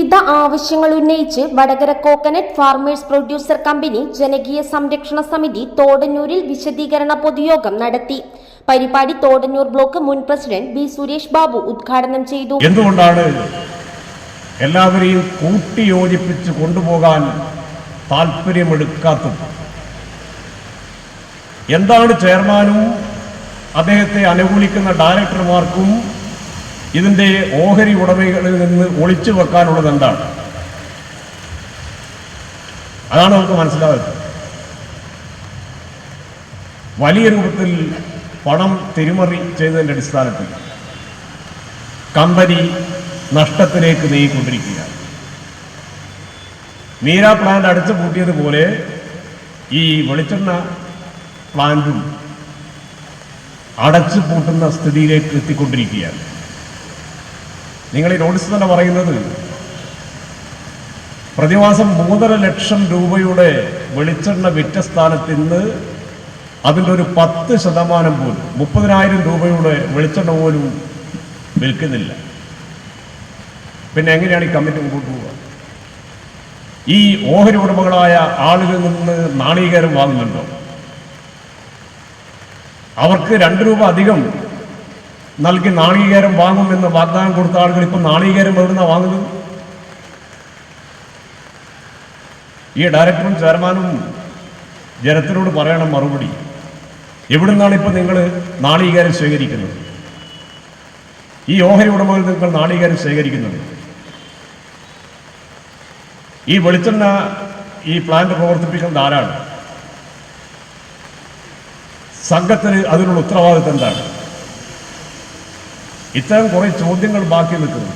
വിവിധ ആവശ്യങ്ങൾ ഉന്നയിച്ച് Vadakara coconut farmers producer company ജനകീയ സംരക്ഷണ സമിതി തോടന്നൂരിൽ വിശദീകരണ പൊതുയോഗം നടത്തി. പരിപാടി തോടന്നൂർ ബ്ലോക്ക് മുൻ പ്രസിഡന്റ് ബി സുരേഷ് ബാബു ഉദ്ഘാടനം ചെയ്തു. എന്തുകൊണ്ടാണ് എല്ലാവരെയും കൂട്ടിയോജിപ്പിച്ച് കൊണ്ടുപോകാൻ താല്പര്യമെടുക്കാത്തത്? എന്താണ് ചെയർമാനും അദ്ദേഹത്തെ അനുകൂലിക്കുന്ന ഡയറക്ടർമാർക്കും ഇതിന്റെ ഓഹരി ഉടമകളിൽ നിന്ന് ഒളിച്ചു വെക്കാനുള്ളത് എന്താണ്? അതാണ് നമുക്ക് മനസ്സിലാകുന്നത്. വലിയ രൂപത്തിൽ പണം തിരിമറി ചെയ്തതിൻ്റെ അടിസ്ഥാനത്തിൽ കമ്പനി നഷ്ടത്തിലേക്ക് നീങ്ങിക്കൊണ്ടിരിക്കുകയാണ്. മീര പ്ലാന്റ് അടച്ചു പൂട്ടിയതുപോലെ ഈ വെളിച്ചെണ്ണ പ്ലാന്റും അടച്ചു പൂട്ടുന്ന സ്ഥിതിയിലേക്ക് എത്തിക്കൊണ്ടിരിക്കുകയാണ്. നിങ്ങൾ ഈ നോട്ടീസ് തന്നെ പറയുന്നത് പ്രതിമാസം 3.5 ലക്ഷം രൂപയുടെ വെളിച്ചെണ്ണ വിറ്റ സ്ഥാനത്ത് ഇന്ന് അതിൻ്റെ ഒരു 10% പോലും 30,000 രൂപയുടെ വെളിച്ചെണ്ണ പോലും വിൽക്കുന്നില്ല. പിന്നെ എങ്ങനെയാണ് ഈ കമ്മിറ്റി മുമ്പോട്ട് പോവുക? ഈ ഓഹരി ഉടമകളായ ആളുകളിൽ നിന്ന് നാളികേരം വാങ്ങുന്നുണ്ടോ? അവർക്ക് 2 രൂപ അധികം നൽകി നാളികേരം വാങ്ങുമെന്ന് വാഗ്ദാനം കൊടുത്ത ആളുകൾ ഇപ്പം നാളികേരം എവിടുന്നാണ് വാങ്ങുന്നത്? ഈ ഡയറക്ടറും ചെയർമാനും ജനത്തിനോട് പറയണം മറുപടി. എവിടുന്നാണ് ഇപ്പം നിങ്ങൾ നാളികേരം ശേഖരിക്കുന്നത്? ഈ ഓഹരി ഉടമകൾ നിങ്ങൾ നാളികേരം ശേഖരിക്കുന്നത്? ഈ വെളിച്ചെണ്ണ ഈ പ്ലാന്റ് പ്രവർത്തിപ്പിക്കുന്നത് ആരാണ്? സംഘത്തിന് അതിനുള്ള ഉത്തരവാദിത്വം എന്താണ്? ഇത്തരം കുറേ ചോദ്യങ്ങൾ ബാക്കി നിൽക്കുന്നു.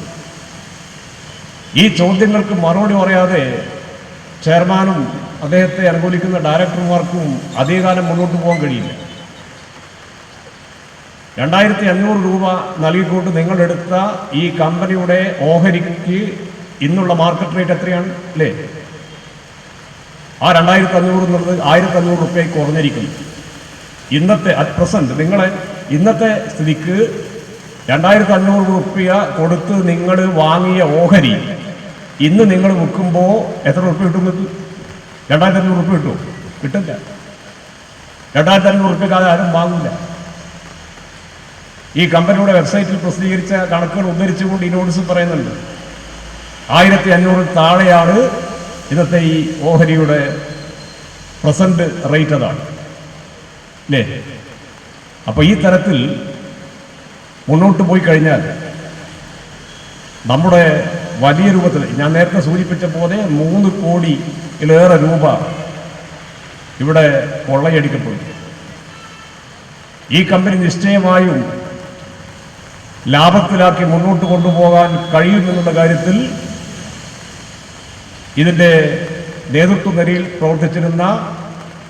ഈ ചോദ്യങ്ങൾക്ക് മറുപടി പറയാതെ ചെയർമാനും അദ്ദേഹത്തെ അനുകൂലിക്കുന്ന ഡയറക്ടർമാർക്കും അധികകാലം മുന്നോട്ട് പോകാൻ കഴിയില്ല. 2,500 രൂപ നൽകിക്കൊണ്ട് നിങ്ങളെടുത്ത ഈ കമ്പനിയുടെ ഓഹരിക്ക് ഇന്നുള്ള മാർക്കറ്റ് റേറ്റ് എത്രയാണ് അല്ലേ? ആ 2,500 എന്നുള്ളത് 1,500 രൂപയ്ക്ക് കുറഞ്ഞിരിക്കുന്നു. ഇന്നത്തെ അറ്റ് പ്രസന്റ് നിങ്ങളെ ഇന്നത്തെ സ്ഥിതിക്ക് 2,500 രൂപ കൊടുത്ത് നിങ്ങൾ വാങ്ങിയ ഓഹരി ഇന്ന് നിങ്ങൾ വിൽക്കുമ്പോൾ എത്ര രൂപ കിട്ടും? 2,500 രൂപ കിട്ടും? കിട്ടില്ല. 2,500 രൂപയ്ക്ക് അത് ആരും വാങ്ങില്ല. ഈ കമ്പനിയുടെ വെബ്സൈറ്റിൽ പ്രസിദ്ധീകരിച്ച കണക്കുകൾ ഉദ്ധരിച്ചുകൊണ്ട് ഈ നോട്ടീസ് പറയുന്നുണ്ട് 1,500 താഴെയാണ് ഇന്നത്തെ ഈ ഓഹരിയുടെ പ്രസന്റ് റേറ്റ്. അതാണ് അല്ലേ? അപ്പോൾ ഈ തരത്തിൽ മുന്നോട്ട് പോയി കഴിഞ്ഞാൽ നമ്മുടെ വലിയ രൂപത്തിൽ ഞാൻ നേരത്തെ സൂചിപ്പിച്ച പോലെ 3 കോടിയിലേറെ രൂപ ഇവിടെ കൊള്ളയടിക്കപ്പെടും. ഈ കമ്പനി നിശ്ചയമായും ലാഭത്തിലാക്കി മുന്നോട്ട് കൊണ്ടുപോകാൻ കഴിയുമെന്നുള്ള കാര്യത്തിൽ ഇതിൻ്റെ നേതൃത്വ നിരയിൽ പ്രവർത്തിച്ചിരുന്ന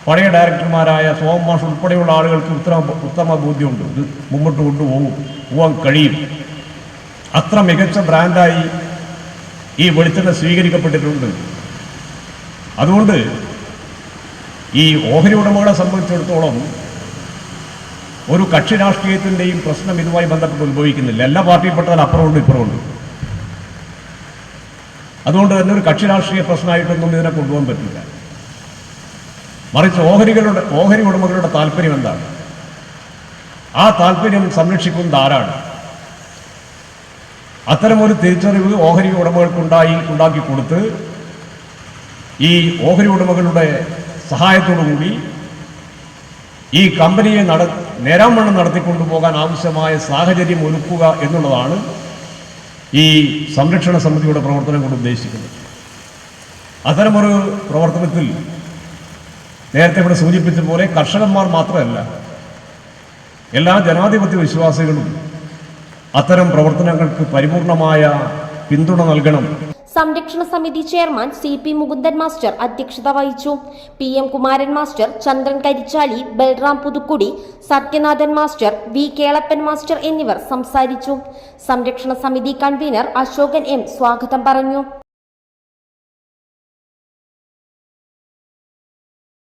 പഴയ ഡയറക്ടർമാരായ സോമൻ മാഷ് ഉൾപ്പെടെയുള്ള ആളുകൾക്ക് ഉത്തമ ബോധ്യമുണ്ട്. ഇത് മുമ്പോട്ട് പോകാൻ കഴിയും. അത്ര മികച്ച ബ്രാൻഡായി ഈ വെളിച്ചെണ്ണ സ്വീകരിക്കപ്പെട്ടിട്ടുണ്ട്. അതുകൊണ്ട് ഈ ഓഹരി ഉടമകളെ സംബന്ധിച്ചിടത്തോളം ഒരു കക്ഷി രാഷ്ട്രീയത്തിൻ്റെയും പ്രശ്നം ഇതുമായി ബന്ധപ്പെട്ട് ഉത്ഭവിക്കുന്നില്ല. എല്ലാ പാർട്ടിയിൽപ്പെട്ടാൽ അപ്പുറമുണ്ട് ഇപ്പുറമുണ്ട്. അതുകൊണ്ട് തന്നെ ഒരു കക്ഷി രാഷ്ട്രീയ പ്രശ്നമായിട്ടൊന്നും ഇതിനെ കൊണ്ടുപോകാൻ പറ്റില്ല. മറിച്ച് ഓഹരി ഉടമകളുടെ താല്പര്യം എന്താണ്? ആ താല്പര്യം സംരക്ഷിക്കുന്നത് ആരാണ്? അത്തരമൊരു തിരിച്ചറിവ് ഓഹരി ഉടമകൾക്ക് ഉണ്ടാക്കി കൊടുത്ത് ഈ ഓഹരി ഉടമകളുടെ സഹായത്തോടുകൂടി ഈ കമ്പനിയെ നേരാംവണ്ണം നടത്തിക്കൊണ്ടുപോകാൻ ആവശ്യമായ സാഹചര്യം ഒരുക്കുക എന്നുള്ളതാണ് ഈ സംരക്ഷണ സമിതിയുടെ പ്രവർത്തനം കൊണ്ട് ഉദ്ദേശിക്കുന്നത്. അത്തരമൊരു പ്രവർത്തനത്തിൽ നേരത്തെ ഇവിടെ സൂചിപ്പിച്ച പോലെ കർഷകന്മാർ മാത്രമല്ല, എല്ലാ ജനാധിപത്യ വിശ്വാസികളും അത്തരം പ്രവർത്തനങ്ങൾക്ക് പരിപൂർണമായ പിന്തുണ നൽകണം. സംരക്ഷണ സമിതി ചെയർമാൻ CP മുകുന്ദൻ മാസ്റ്റർ അധ്യക്ഷത വഹിച്ചു. PM Kumaran master, Chandran Karichali, Balram Puthukkudi, Sathyanathan master, V Kelappan master എന്നിവർ സംസാരിച്ചു. സംരക്ഷണ സമിതി കൺവീനർ അശോകൻ M സ്വാഗതം പറഞ്ഞു.